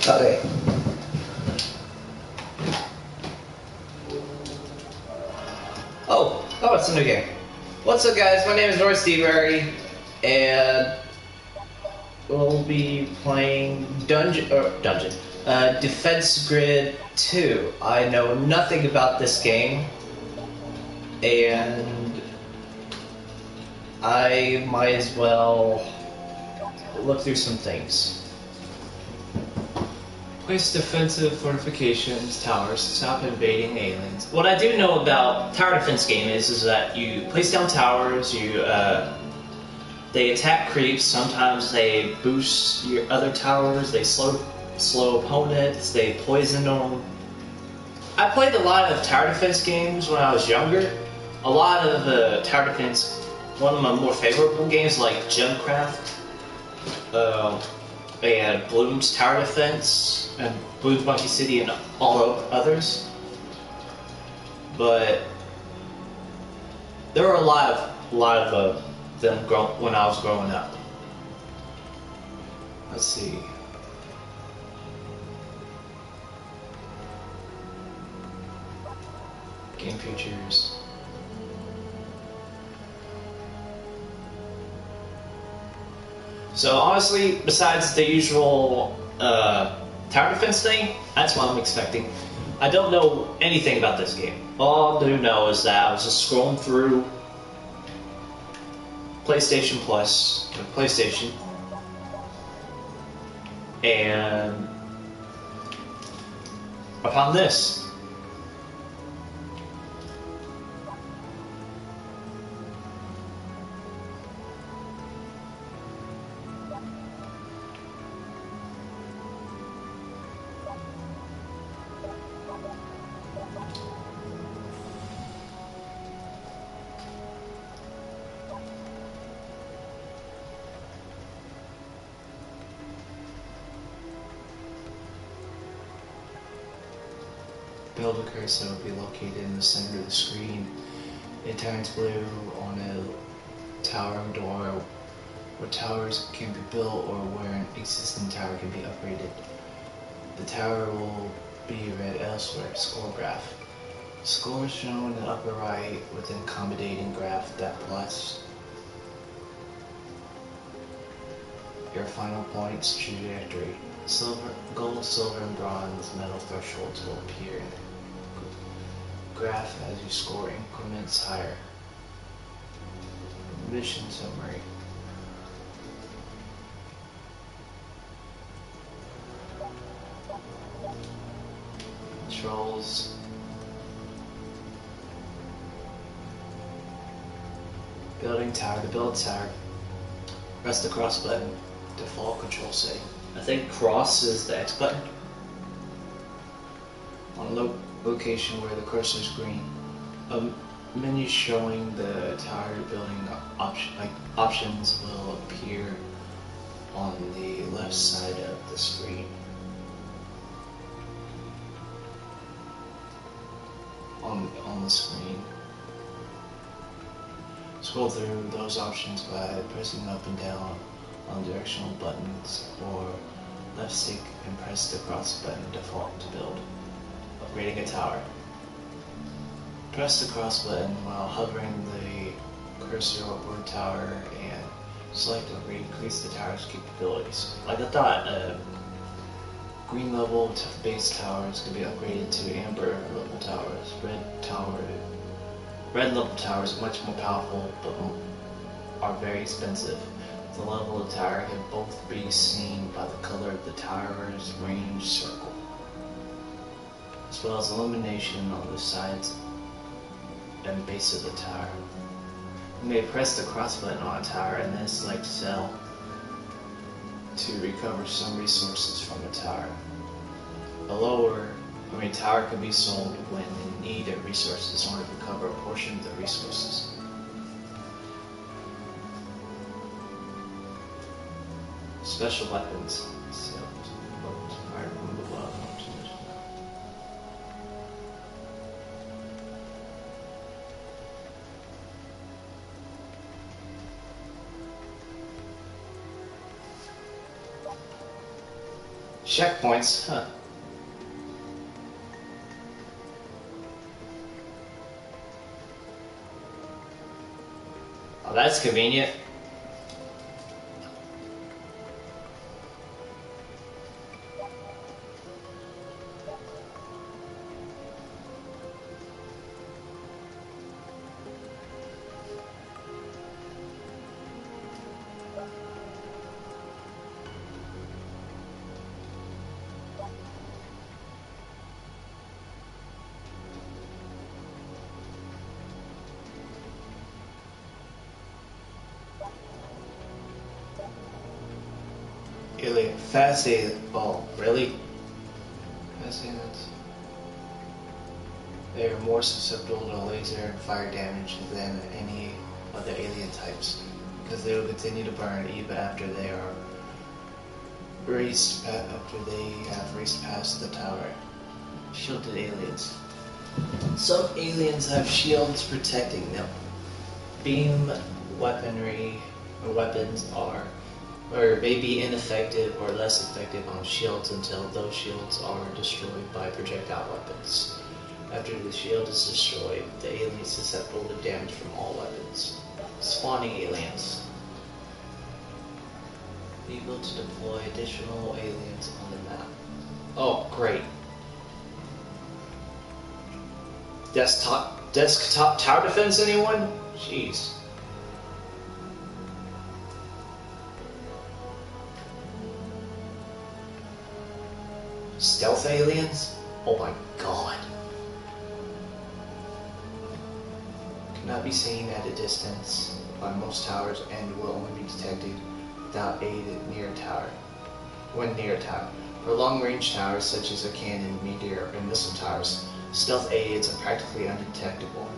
Okay. Oh, it's a new game. What's up, guys? My name is North Steveberry, and we'll be playing Defense Grid 2. I know nothing about this game, and I might as well look through some things. Place defensive fortifications, towers to stop invading aliens. What I do know about tower defense game is that you place down towers, they attack creeps, sometimes they boost your other towers, they slow opponents, they poison them. I played a lot of tower defense games when I was younger. A lot of tower defense, one of my more favorable games like Gemcraft, and Bloom's Tower Defense, and Bloom's Monkey City, and all others. But there were a lot of them when I was growing up. Let's see. Game features. So honestly, besides the usual tower defense thing, that's what I'm expecting. I don't know anything about this game. All I do know is that I was just scrolling through PlayStation Plus, PlayStation, and I found this. Build a cursor will be located in the center of the screen. It turns blue on a tower door where towers can be built or where an existing tower can be upgraded. The tower will be read elsewhere. Score graph. Score is shown in the upper right with an accommodating graph that plots your final points trajectory. Gold, silver, and bronze metal thresholds will appear in the graph as you score increments higher. Mission summary. Controls. Building tower. To build tower, press the cross button. Default control setting. I think cross is the X button. On location where the cursor is green. A menu showing the tower building options will appear on the left side of the screen. On the screen. Scroll through those options by pressing up and down on directional buttons, or left stick and press the cross button. Default to build. Upgrading a tower. Press the cross button while hovering the cursor over a tower and select upgrade to increase the tower's capabilities. Like I thought, green level base towers could be upgraded to amber level towers. Red level towers are much more powerful but are very expensive. The level of the tower can both be seen by the color of the tower's range circle, as well as illumination on the sides and base of the tower. You may press the cross button on a tower and then select sell to recover some resources from the tower. A tower can be sold when in need of resources in order to recover a portion of the resources. Special weapons. Checkpoints, huh? Oh, that's convenient. Alien, fast alien. Oh, really? Fast aliens. They are more susceptible to laser and fire damage than any other alien types, because they will continue to burn even after they have raced past the tower. Shielded aliens. Some aliens have shields protecting them. Beam weaponry or weapons may be ineffective or less effective on shields until those shields are destroyed by projectile weapons. After the shield is destroyed, the alien is susceptible to damage from all weapons. Spawning aliens. Be able to deploy additional aliens on the map. Oh, great. Desktop tower defense, anyone? Jeez. Stealth aliens? Oh my god. Cannot be seen at a distance by most towers and will only be detected without aid near a tower. When near a tower. For long-range towers such as a cannon, meteor, and missile towers, stealth aids are practically undetectable.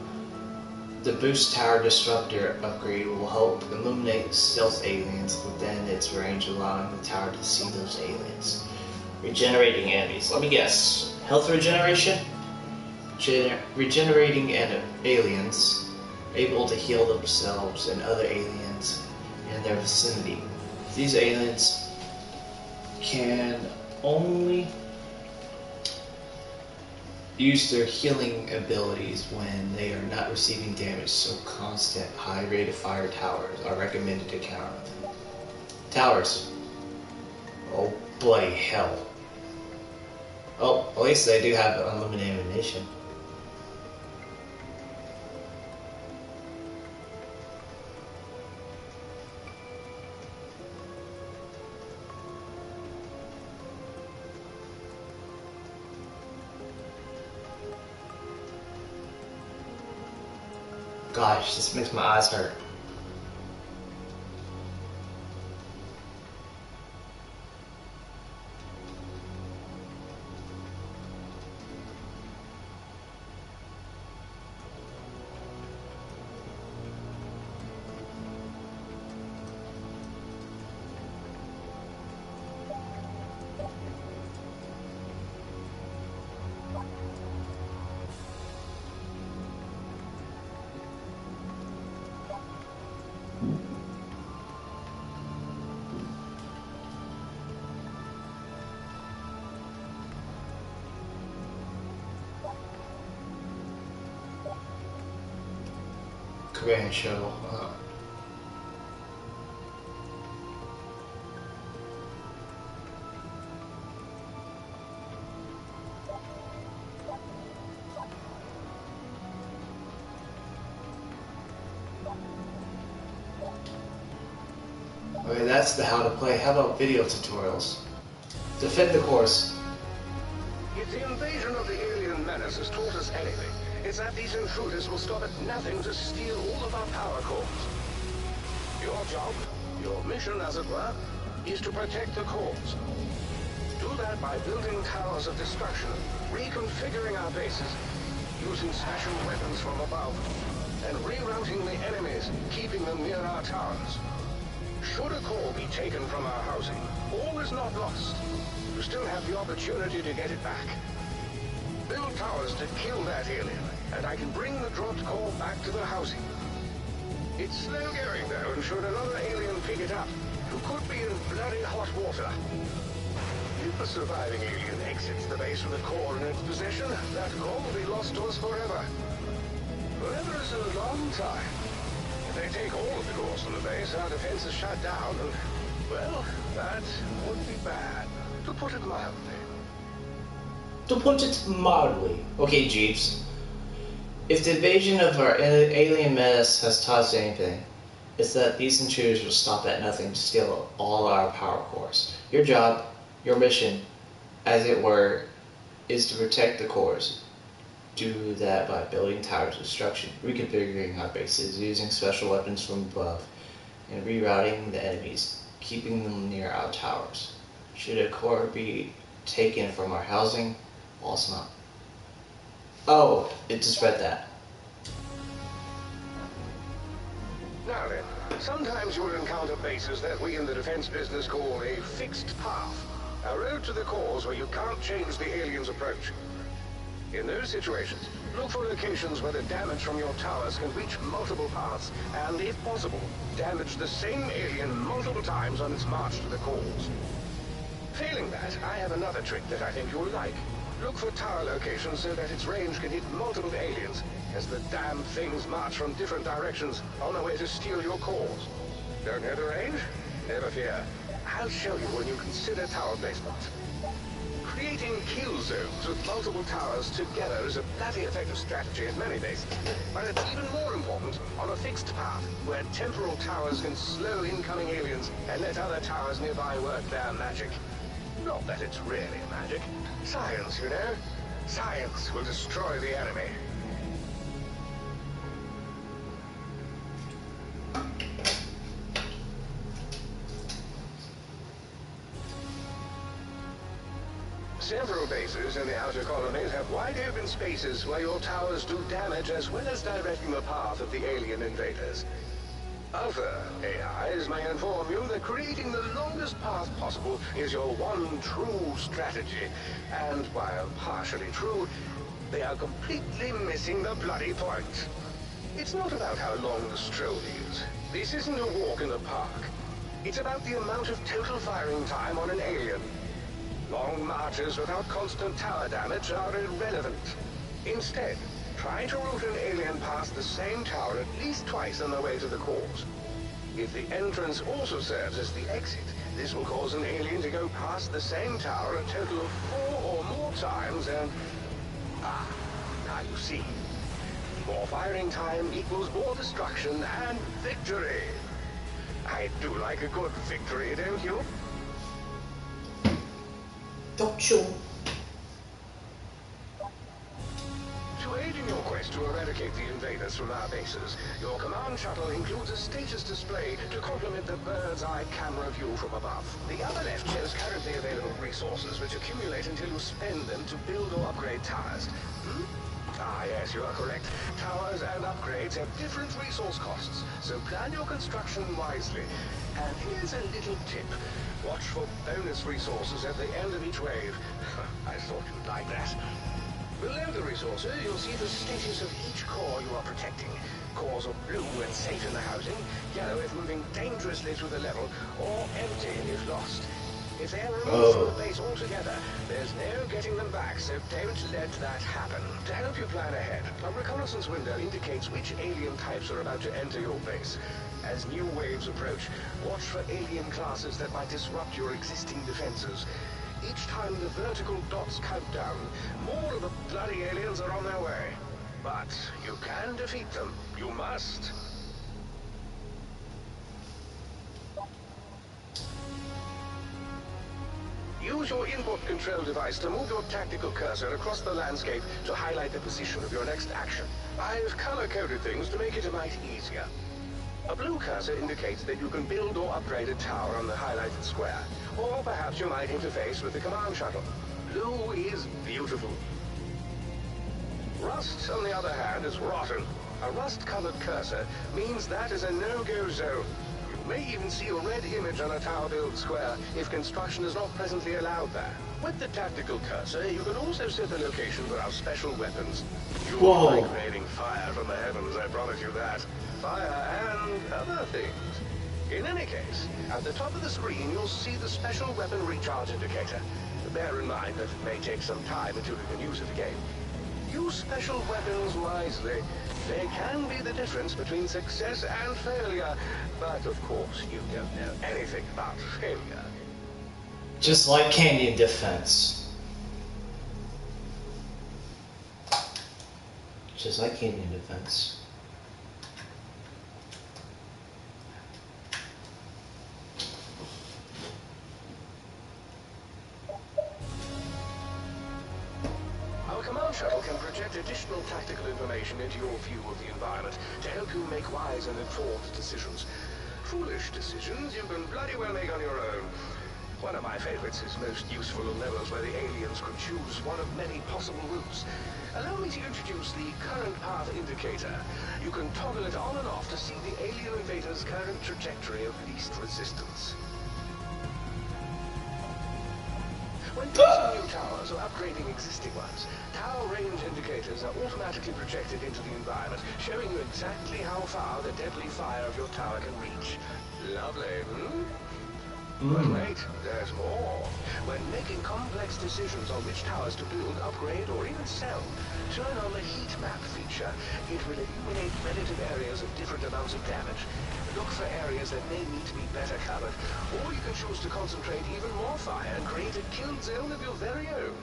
The Boost Tower Disruptor upgrade will help illuminate stealth aliens within its range, allowing the tower to see those aliens. Regenerating enemies. Let me guess. Health regeneration? Regenerating aliens able to heal themselves and other aliens in their vicinity. These aliens can only use their healing abilities when they are not receiving damage, so constant high rate of fire towers are recommended to counter them. Towers. Oh bloody hell. Oh, at least they do have unlimited ammunition. Gosh, this makes my eyes hurt. Command shuttle. Okay, that's the how to play. How about video tutorials? Defend the course. If the invasion of the alien menace has taught us anything, it's that these intruders will stop at nothing to steal all of our power cores. Your job, your mission as it were, is to protect the cores. Do that by building towers of destruction, reconfiguring our bases, using special weapons from above, and rerouting the enemies, keeping them near our towers. Should a core be taken from our housing, all is not lost. You still have the opportunity to get it back. Build towers to kill that alien, and I can bring the dropped core back to the housing. It's slow going though, and should another alien pick it up, you could be in bloody hot water. You If a surviving alien exits the base with a core in its possession, that core will be lost to us forever. Forever is a long time. If they take all of the cores from the base, our defense is shut down, and, well, that would be bad, to put it mildly. To put it mildly. Okay, Jeeves. If the invasion of our alien menace has taught us anything, it's that these intruders will stop at nothing to steal all our power cores. Your job, your mission, as it were, is to protect the cores. Do that by building towers of destruction, reconfiguring our bases, using special weapons from above, and rerouting the enemies, keeping them near our towers. Should a core be taken from our housing, well, it's not. Oh, it just read that. Now then, sometimes you will encounter bases that we in the defense business call a fixed path. A road to the cores where you can't change the alien's approach. In those situations, look for locations where the damage from your towers can reach multiple paths, and if possible, damage the same alien multiple times on its march to the cores. Failing that, I have another trick that I think you'll like. Look for tower locations so that its range can hit multiple aliens, as the damn things march from different directions on their way to steal your cores. Don't know the range? Never fear. I'll show you when you consider tower placement. Creating kill zones with multiple towers together is a bloody effective strategy in many bases, but it's even more important on a fixed path, where temporal towers can slow incoming aliens and let other towers nearby work their magic. Not that it's really magic. Science, you know? Science will destroy the enemy. Several bases in the outer colonies have wide open spaces where your towers do damage as well as directing the path of the alien invaders. Other AIs may inform you that creating the longest path possible is your one true strategy, and while partially true, they are completely missing the bloody point. It's not about how long the stroll is. This isn't a walk in the park. It's about the amount of total firing time on an alien. Long marches without constant tower damage are irrelevant. Instead, try to route an alien past the same tower at least twice on the way to the cores. If the entrance also serves as the exit, this will cause an alien to go past the same tower a total of 4 or more times and... now you see. More firing time equals more destruction and victory. I do like a good victory, don't you? Don't you? To aid in your quest to eradicate the invaders from our bases, your command shuttle includes a status display to complement the bird's eye camera view from above. The upper left shows currently available resources which accumulate until you spend them to build or upgrade towers. Ah, yes, you are correct. Towers and upgrades have different resource costs, so plan your construction wisely. And here's a little tip. Watch for bonus resources at the end of each wave. I thought you'd like that. Below the resources, you'll see the status of each core you are protecting. Cores are blue when safe in the housing, yellow if moving dangerously through the level, or empty if lost. If they are removed from the base altogether, there's no getting them back, so don't let that happen. To help you plan ahead, a reconnaissance window indicates which alien types are about to enter your base. As new waves approach, watch for alien classes that might disrupt your existing defenses. Each time the vertical dots count down, more of the bloody aliens are on their way. But you can defeat them. You must. Use your input control device to move your tactical cursor across the landscape to highlight the position of your next action. I've color-coded things to make it a mite easier. A blue cursor indicates that you can build or upgrade a tower on the highlighted square, or perhaps you might interface with the command shuttle. Blue is beautiful. Rust, on the other hand, is rotten. A rust-colored cursor means that is a no-go zone. You may even see a red image on a tower build square if construction is not presently allowed there. With the tactical cursor, you can also set the location for our special weapons. You won't like raining fire from the heavens, I promise you that. Fire and other things. In any case, at the top of the screen you'll see the special weapon recharge indicator. Bear in mind that it may take some time until you can use it again. Use special weapons wisely. They can be the difference between success and failure, but of course you don't know anything about failure. Just like canyon defense. Just like canyon defense. Our command shuttle can project additional tactical information into your view of the environment to help you make wise and informed decisions. Foolish decisions you can bloody well make on your own. One of my favorites is most useful on levels where the aliens could choose one of many possible routes. Allow me to introduce the current path indicator. You can toggle it on and off to see the alien invader's current trajectory of least resistance. When placing new towers or upgrading existing ones, tower range indicators are automatically projected into the environment, showing you exactly how far the deadly fire of your tower can reach. Lovely, hmm? But wait, there's more. When making complex decisions on which towers to build, upgrade, or even sell, turn on the heat map feature. It will illuminate relative areas of different amounts of damage. Look for areas that may need to be better covered, or you can choose to concentrate even more fire and create a kill zone of your very own.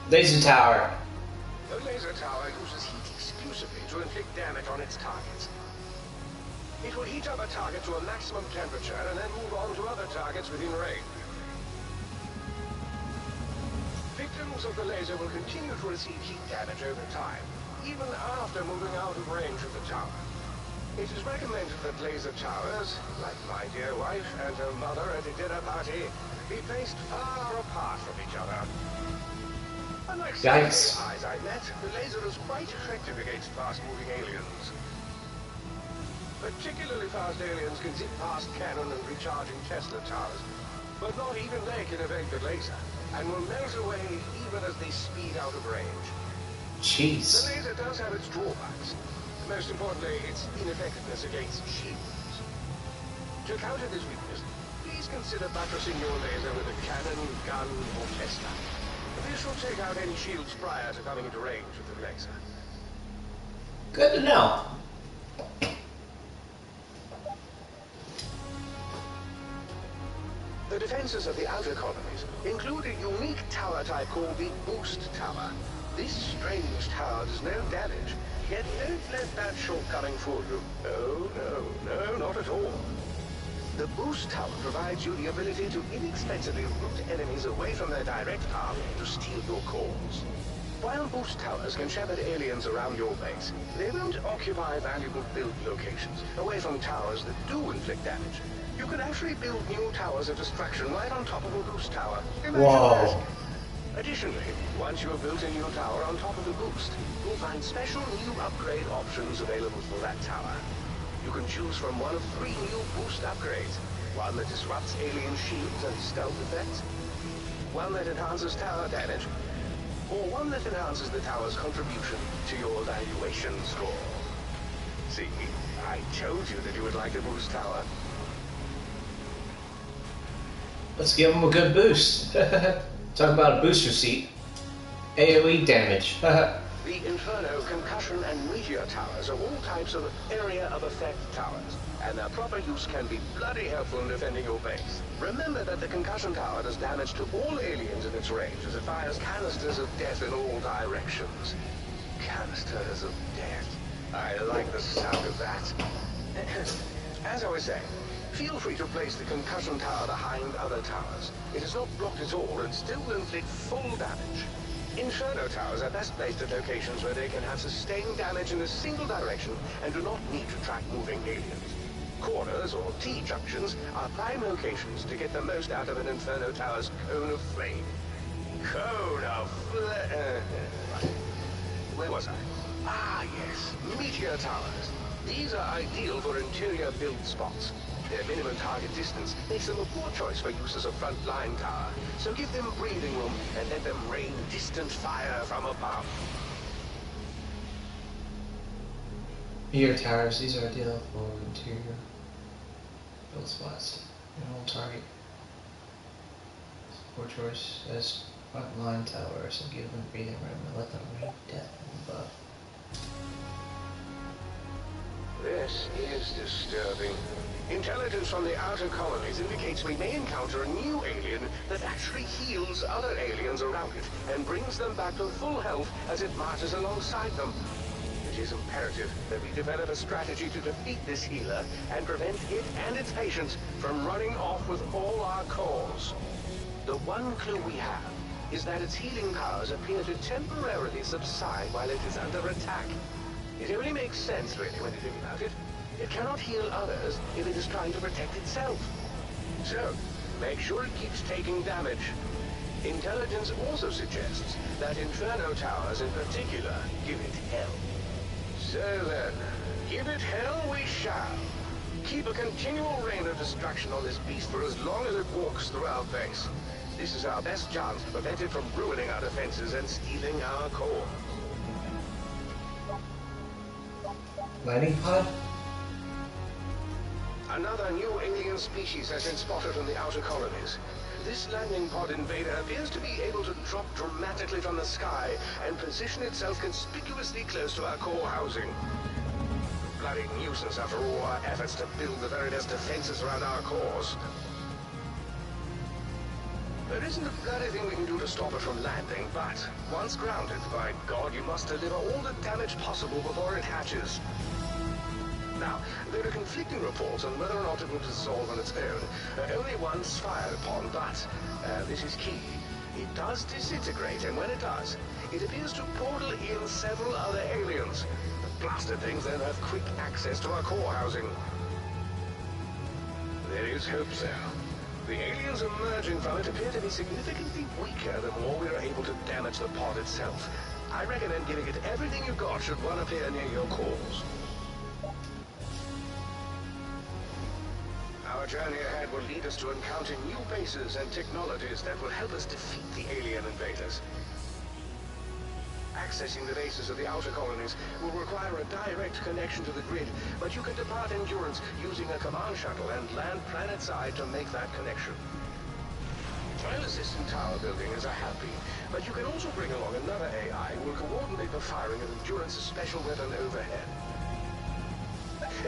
Laser tower. The laser tower uses heat exclusively to inflict damage on its targets. It will heat up a target to a maximum temperature and then move on to other targets within range. Victims of the laser will continue to receive heat damage over time, even after moving out of range of the tower. It is recommended that laser towers, like my dear wife and her mother at a dinner party, be placed far apart from each other. Unlike some of the eyes I met, the laser is quite effective against fast-moving aliens. Particularly fast aliens can zip past cannon and recharging Tesla towers, but not even they can evade the laser, and will melt away even as they speed out of range. Jeez. The laser does have its drawbacks. Most importantly, its ineffectiveness against shields. To counter this weakness, please consider buttressing your laser with a cannon, gun, or Tesla. This will take out any shields prior to coming into range of the laser. Good to know. The defenses of the outer colonies include a unique tower type called the Boost Tower. This strange tower does no damage, yet don't let that shortcoming fool you. No, not at all. The Boost Tower provides you the ability to inexpensively route enemies away from their direct path to steal your cores. While Boost Towers can shepherd aliens around your base, they won't occupy valuable build locations away from towers that do inflict damage. You can actually build new towers of destruction right on top of a Boost Tower. Imagine Whoa. that. Additionally, once you have built a new tower on top of the Boost, you'll find special new upgrade options available for that tower. You can choose from one of 3 new Boost upgrades. One that disrupts alien shields and stealth effects, one that enhances tower damage, or one that enhances the tower's contribution to your valuation score. See, I told you that you would like a Boost Tower. Let's give them a good boost. Talk about a booster seat. AoE damage. The Inferno, Concussion, and Meteor Towers are all types of area of effect towers, and their proper use can be bloody helpful in defending your base. Remember that the Concussion Tower does damage to all aliens in its range as it fires canisters of death in all directions. Canisters of death. I like the sound of that. As I was saying, feel free to place the Concussion Tower behind other towers. It is not blocked at all and still will inflict full damage. Inferno towers are best placed at locations where they can have sustained damage in a single direction and do not need to track moving aliens. Corners or T-junctions are prime locations to get the most out of an Inferno tower's cone of flame. Cone of flame. Where was I? Ah, yes, Meteor towers. These are ideal for interior build spots. Their minimum target distance makes them a poor choice for use as a front-line tower, so give them breathing room and let them rain distant fire from above. Your towers, these are ideal for interior build spots. Your home target. Poor choice as frontline towers and give them breathing room and let them rain death from above. This is disturbing. Intelligence from the outer colonies indicates we may encounter a new alien that actually heals other aliens around it and brings them back to full health as it marches alongside them. It is imperative that we develop a strategy to defeat this healer and prevent it and its patients from running off with all our cores. The one clue we have is that its healing powers appear to temporarily subside while it is under attack. It only makes sense, really, when you think about it. It cannot heal others if it is trying to protect itself. So, make sure it keeps taking damage. Intelligence also suggests that Inferno Towers in particular give it hell. So then, give it hell we shall. Keep a continual rain of destruction on this beast for as long as it walks through our base. This is our best chance to prevent it from ruining our defenses and stealing our core. Landing pod? Another new alien species has been spotted in the outer colonies. This landing pod invader appears to be able to drop dramatically from the sky and position itself conspicuously close to our core housing. Bloody nuisance after all our efforts to build the very best defenses around our cores. There isn't a bloody thing we can do to stop it from landing, but once grounded, by God, you must deliver all the damage possible before it hatches. Now, there are conflicting reports on whether or not it will dissolve on its own. Only once fired upon, but this is key. It does disintegrate, and when it does, it appears to portal in several other aliens. The blasted things then have quick access to our core housing. There is hope, sir. The aliens emerging from it appear to be significantly weaker the more we are able to damage the pod itself. I recommend giving it everything you've got should one appear near your cores. Our journey ahead will lead us to encounter new bases and technologies that will help us defeat the alien invaders. Accessing the bases of the outer colonies will require a direct connection to the grid, but you can depart Endurance using a command shuttle and land planet-side to make that connection. File assistant tower building is a happy, but you can also bring along another AI who will coordinate the firing of Endurance's special weapon overhead.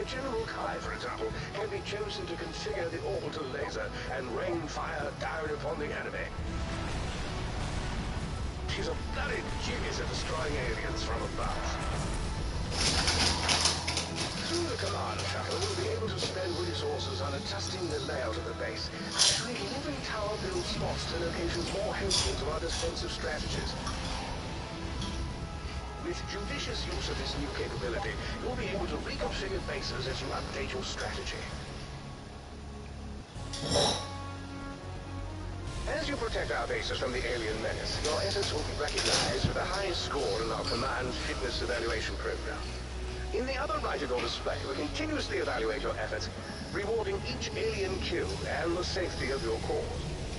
General Kai, for example, can be chosen to configure the orbital laser and rain fire down upon the enemy. She's a bloody genius at destroying aliens from above. Through the command shuttle, we'll be able to spend resources on adjusting the layout of the base, shrink living tower build spots to locations more helpful to our defensive strategies. With judicious use of this new capability, you'll be able to reconfigure bases as you update your strategy. As you protect our bases from the alien menace, your efforts will be recognized with the highest score in our command fitness evaluation program. In the upper right of your display, we continuously evaluate your efforts, rewarding each alien kill and the safety of your cores.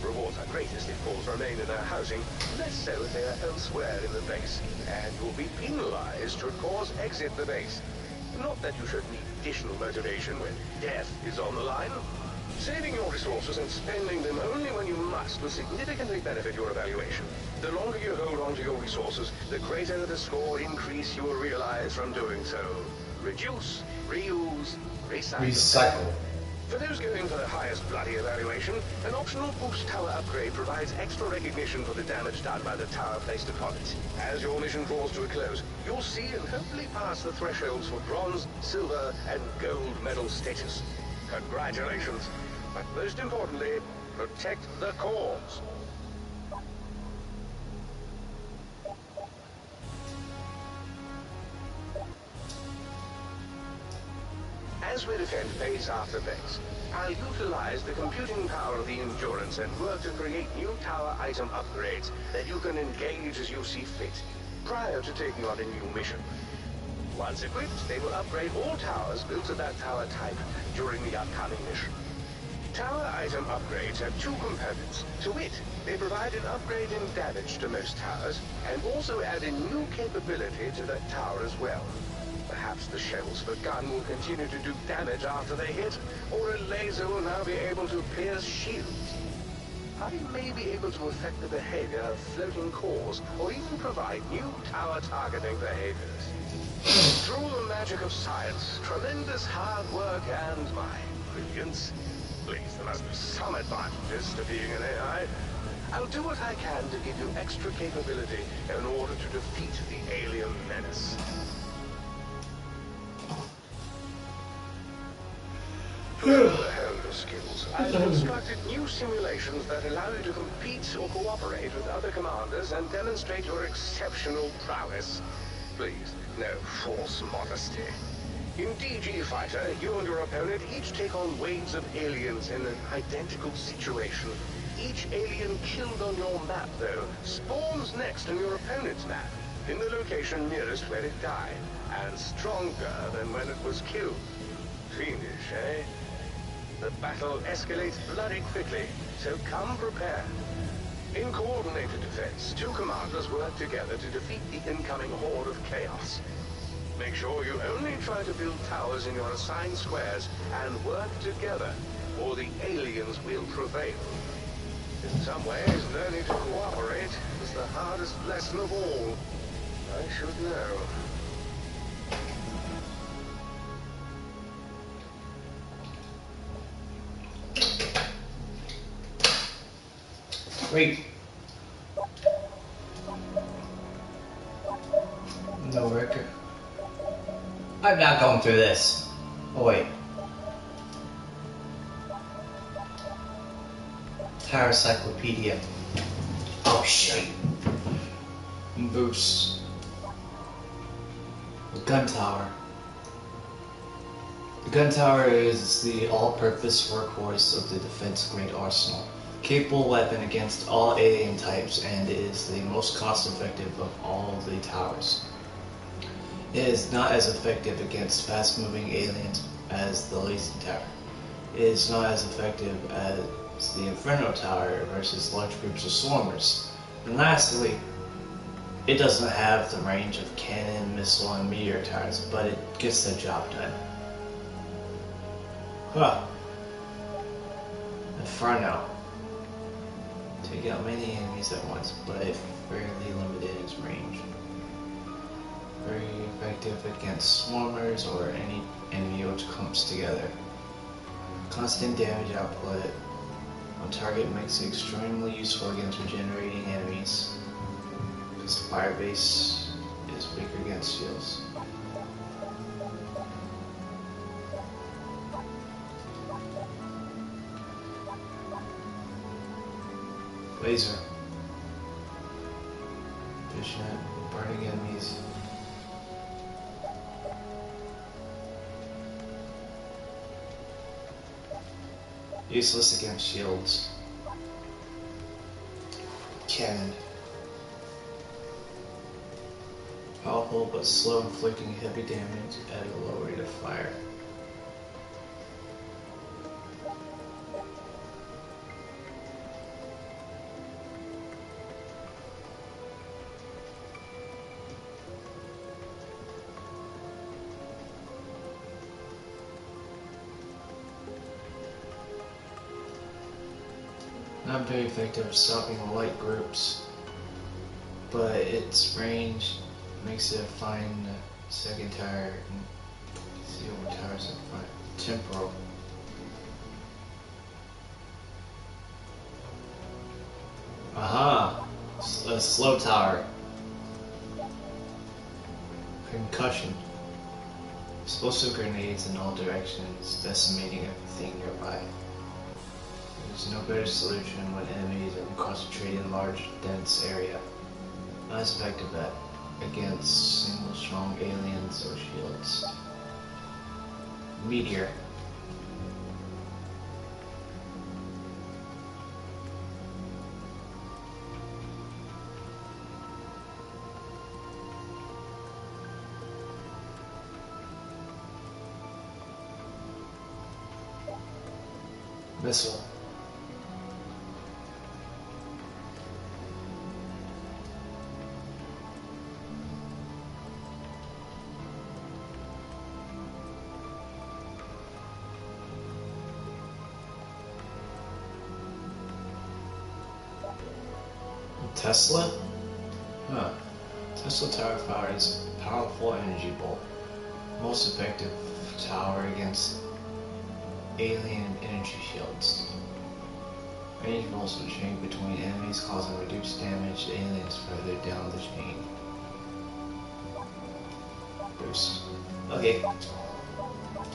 Rewards are greatest if cores remain in their housing, less so if they are elsewhere in the base, and you'll be penalized should cores exit the base. Not that you should need additional motivation when death is on the line. Saving your resources and spending them only when you must will significantly benefit your evaluation. The longer you hold on to your resources, the greater the score increase you will realize from doing so. Reduce, reuse, recycle. For those going for the highest bloody evaluation, an optional boost tower upgrade provides extra recognition for the damage done by the tower placed upon it. As your mission draws to a close, you'll see and hopefully pass the thresholds for bronze, silver, and gold medal status. Congratulations, but most importantly, protect the cores. As we defend base after base, I'll utilize the computing power of the Endurance and work to create new tower item upgrades that you can engage as you see fit, prior to taking on a new mission. Once equipped, they will upgrade all towers built to that tower type during the upcoming mission. Tower item upgrades have two components. To wit, they provide an upgrade in damage to most towers, and also add a new capability to that tower as well. Perhaps the shells of a gun will continue to do damage after they hit, or a laser will now be able to pierce shields. I may be able to affect the behavior of floating cores, or even provide new tower targeting behaviors. Through the magic of science, tremendous hard work, and my brilliance, please, there must be some advantages to being an AI. I'll do what I can to give you extra capability in order to defeat the alien menace. To further hone your skills, I've constructed new simulations that allow you to compete or cooperate with other commanders and demonstrate your exceptional prowess. Please, no false modesty. In DG Fighter, you and your opponent each take on waves of aliens in an identical situation. Each alien killed on your map, though, spawns next on your opponent's map, in the location nearest where it died, and stronger than when it was killed. Fiendish, eh? The battle escalates bloody quickly, so come prepared. In coordinated defense, two commanders work together to defeat the incoming horde of chaos. Make sure you only try to build towers in your assigned squares and work together, or the aliens will prevail. In some ways, learning to cooperate is the hardest lesson of all. I should know. Wait. No record. I'm not going through this. Oh wait. Tower Encyclopedia. Oh shit. Boost. The gun tower. The gun tower is the all-purpose workhorse of the defense grade arsenal. Capable weapon against all alien types, and is the most cost-effective of all the towers. It is not as effective against fast-moving aliens as the Lazy Tower. It is not as effective as the Inferno Tower versus large groups of swarmers. And lastly, it doesn't have the range of cannon, missile, and meteor towers, but it gets the job done. Huh. Inferno. Take out many enemies at once, but fairly limited in its range. Very effective against swarmers or any enemy which clumps together. Constant damage output on target makes it extremely useful against regenerating enemies. Its fire base is weaker against shields. Laser. Efficient, burning enemies. Useless against shields. Cannon. Powerful but slow, inflicting heavy damage at a low rate of fire. Not very effective at stopping light groups, but its range makes it a fine second tower. Let's see what towers in front. Temporal. Aha! A slow tower. Concussion. Explosive grenades in all directions, decimating everything nearby. There's no better solution when enemies are concentrated in large, dense area. Not as effective against single strong aliens or shields. Meteor. Missile. Tesla? Huh. Tesla Tower fires powerful energy bolt. Most effective tower against alien energy shields. Range bolts will shrink between enemies, causing reduced damage to aliens further down the chain. Boost. Okay.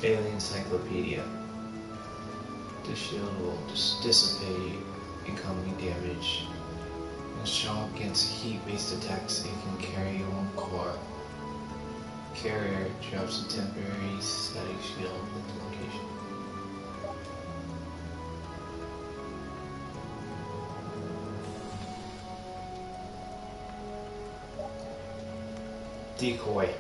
Alien Encyclopedia. This shield will dissipate incoming damage. And strong against heat-based attacks, it can carry one core. Carrier drops a temporary static shield at the location. Decoy.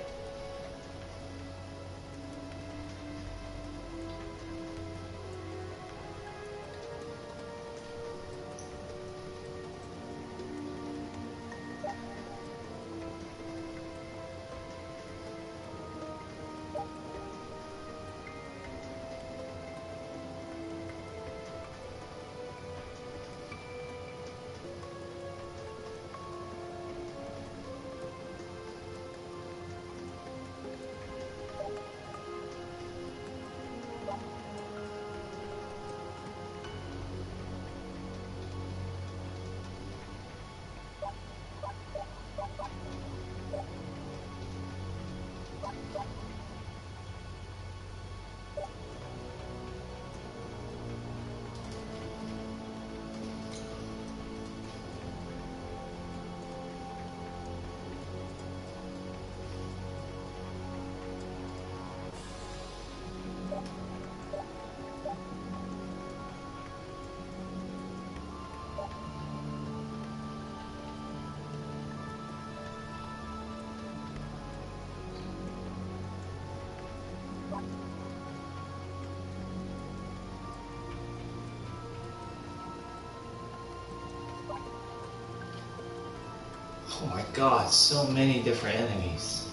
Oh my god, so many different enemies.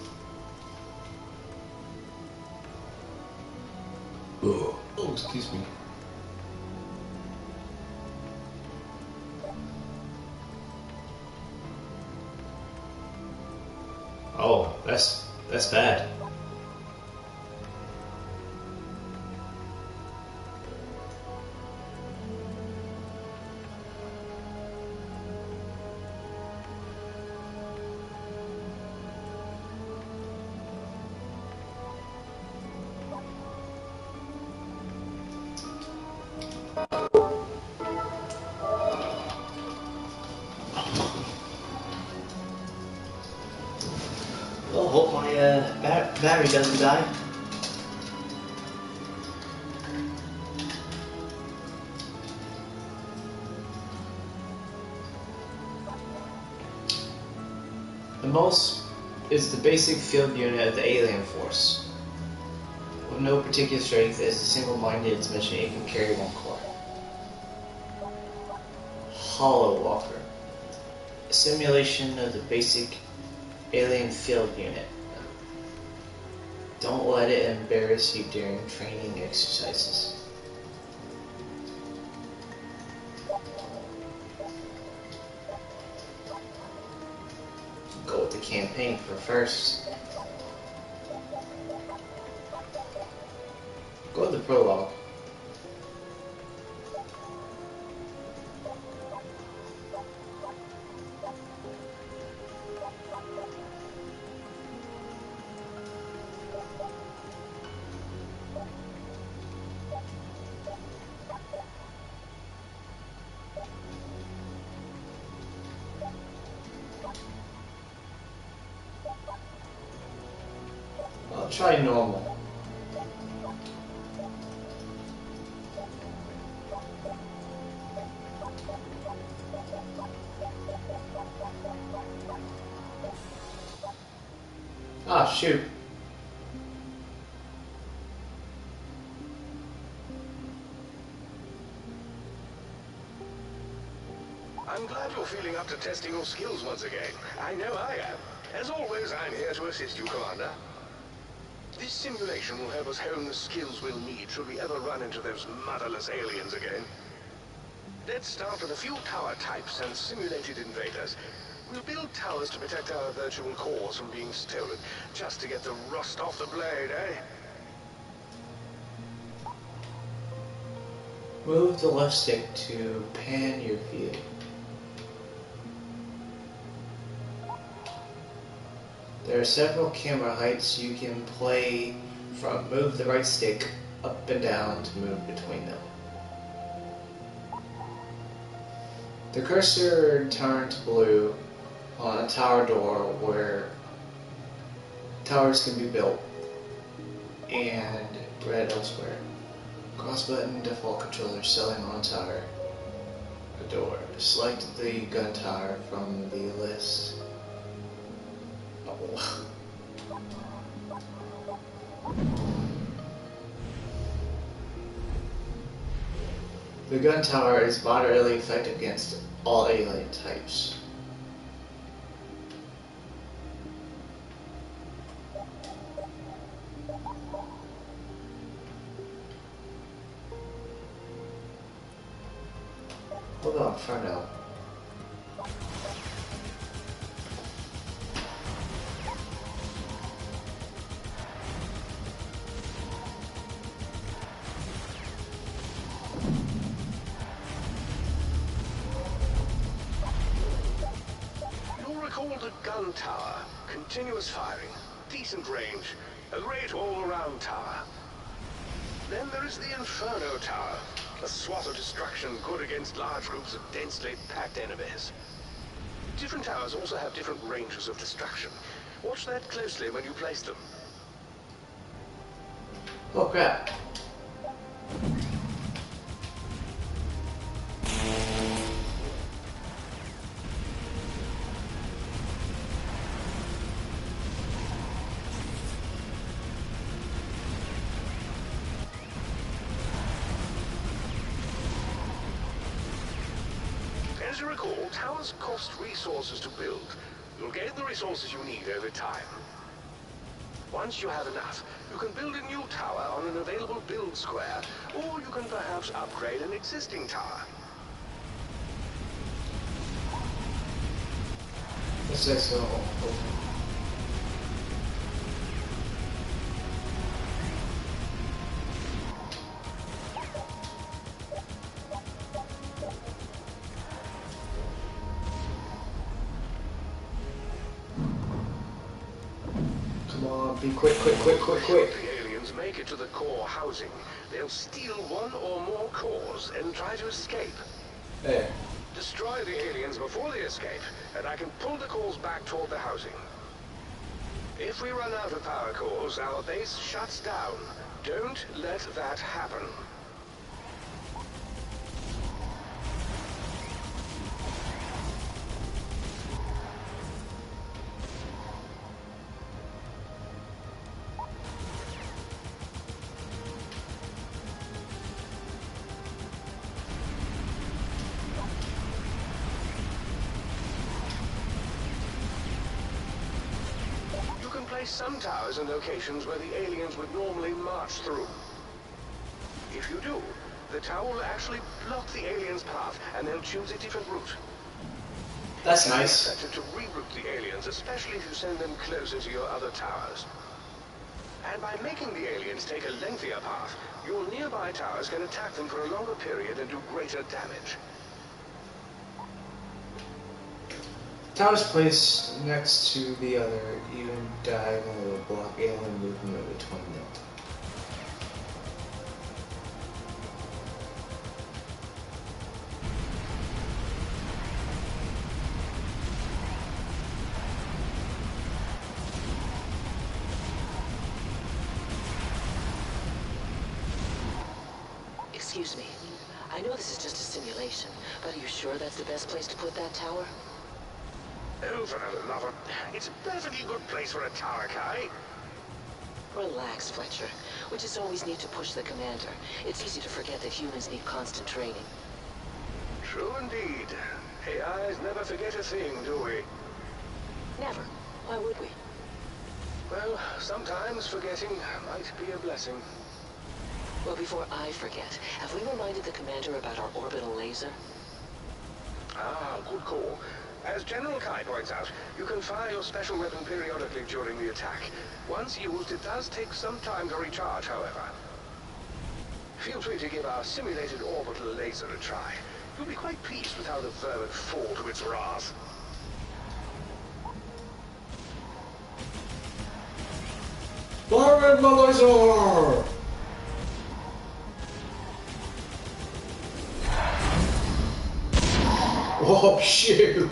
Oh, excuse me. Oh, that's bad. Well, hope my battery doesn't die. The most is the basic field unit of the alien force. With no particular strength, as a single-minded mission, it can carry one core. Hollow Walker. A simulation of the basic alien field unit. Don't let it embarrass you during training exercises. Go with the campaign for first. Go with the prologue. I'll try normal. Ah, shoot. I'm glad you're feeling up to testing your skills once again. I know I am. As always, I'm here to assist you, Commander. This simulation will help us hone the skills we'll need should we ever run into those motherless aliens again. Let's start with a few tower types and simulated invaders. We'll build towers to protect our virtual cores from being stolen, just to get the rust off the blade, eh? Move the left stick to pan your view. There are several camera heights you can play from. Move the right stick up and down to move between them. The cursor turns blue on a tower door where towers can be built, and red elsewhere. Cross button, default controller, selling on tower. The door. Select the gun tower from the list. Oh. The gun tower is moderately effective against all alien types. Hold on, find out. You'll recall the gun tower. Continuous firing, decent range, a great all-around tower. Then there is the Inferno Tower, a swath of destruction good against large groups of densely packed enemies. Different towers also have different ranges of destruction. Watch that closely when you place them. Oh crap. As you recall, towers cost resources to build. You'll gain the resources you need over time. Once you have enough, you can build a new tower on an available build square, or you can perhaps upgrade an existing tower. What's that so? Come on, be quick, quick, quick, quick, quick. If the aliens make it to the core housing, they'll steal one or more cores and try to escape. There. Destroy the aliens before they escape, and I can pull the cores back toward the housing. If we run out of power cores, our base shuts down. Don't let that happen. Place some towers in locations where the aliens would normally march through. If you do, the tower will actually block the aliens' path, and they'll choose a different route. That's nice. It's effective to reroute the aliens, especially if you send them closer to your other towers. And by making the aliens take a lengthier path, your nearby towers can attack them for a longer period and do greater damage. Towers placed next to the other, even diagonally will block alien movement between them. Excuse me. I know this is just a simulation, but are you sure that's the best place to put that tower? Oh, for the love of... It's a perfectly good place for a tower, Kai. Relax, Fletcher. We just always need to push the commander. It's easy to forget that humans need constant training. True indeed. AIs never forget a thing, do we? Never. Why would we? Well, sometimes forgetting might be a blessing. Well, before I forget, have we reminded the commander about our orbital laser? Ah, good call. As General Kai points out, you can fire your special weapon periodically during the attack. Once used, it does take some time to recharge, however. Feel free to give our simulated orbital laser a try. You'll be quite pleased with how the vermin fall to its wrath. Fire at my laser! Oh, shoot!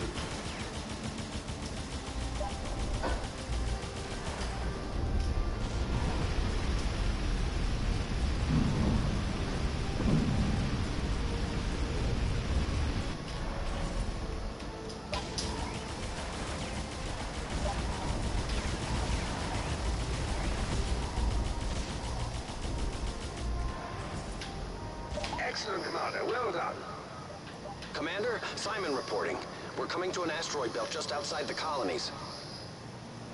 Excellent, Commander. Well done. Commander, Simon reporting. We're coming to an asteroid belt just outside the colonies.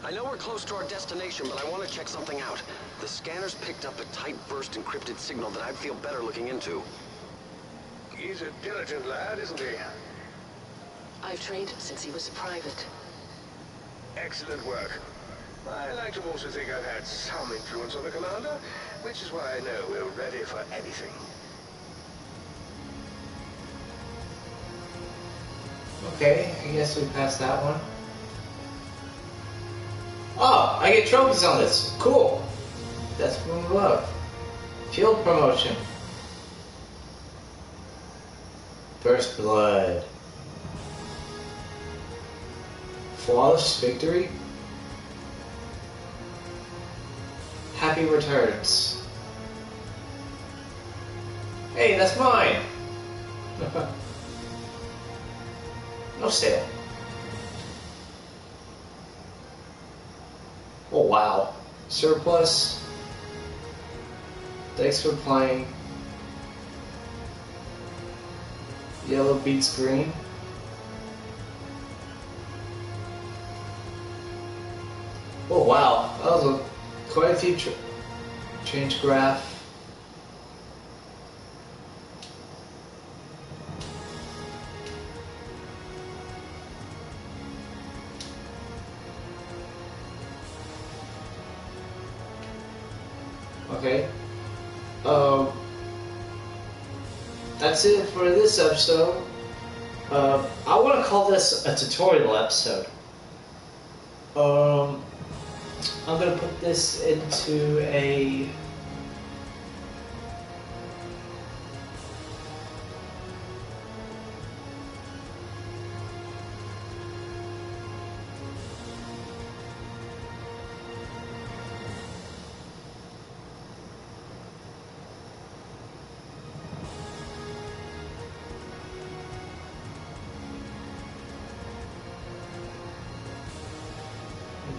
I know we're close to our destination, but I want to check something out. The scanners picked up a tight burst encrypted signal that I'd feel better looking into. He's a diligent lad, isn't he? I've trained him since he was a private. Excellent work. I like to also think I've had some influence on the Commander, which is why I know we're ready for anything. Okay, I guess we passed that one. Oh, I get trophies on this. Cool. That's what we love. Field promotion. First blood. Flawless victory. Happy returns. Hey, that's mine. No sale. Oh wow. Surplus. Thanks for playing. Yellow beats green. Oh wow. That was quite a few change graph. Okay. That's it for this episode. I want to call this a tutorial episode. I'm gonna put this into a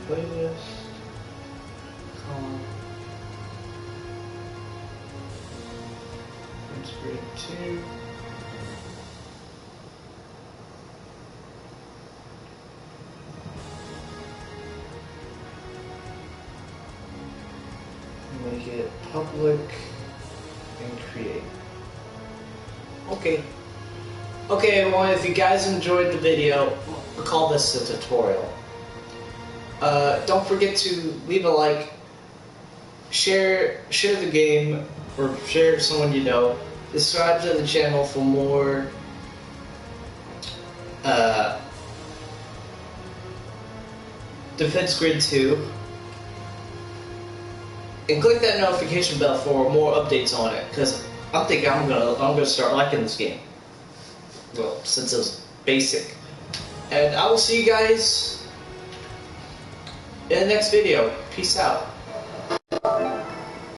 playlist, column, grade 2. Make it public and create. Okay. Okay, everyone, if you guys enjoyed the video, we'll call this a tutorial. Don't forget to leave a like, share the game, or share it with someone you know. Subscribe to the channel for more Defense Grid 2. And click that notification bell for more updates on it, because I'm thinking I'm gonna start liking this game. Well, since it was basic. And I will see you guys in the next video. Peace out.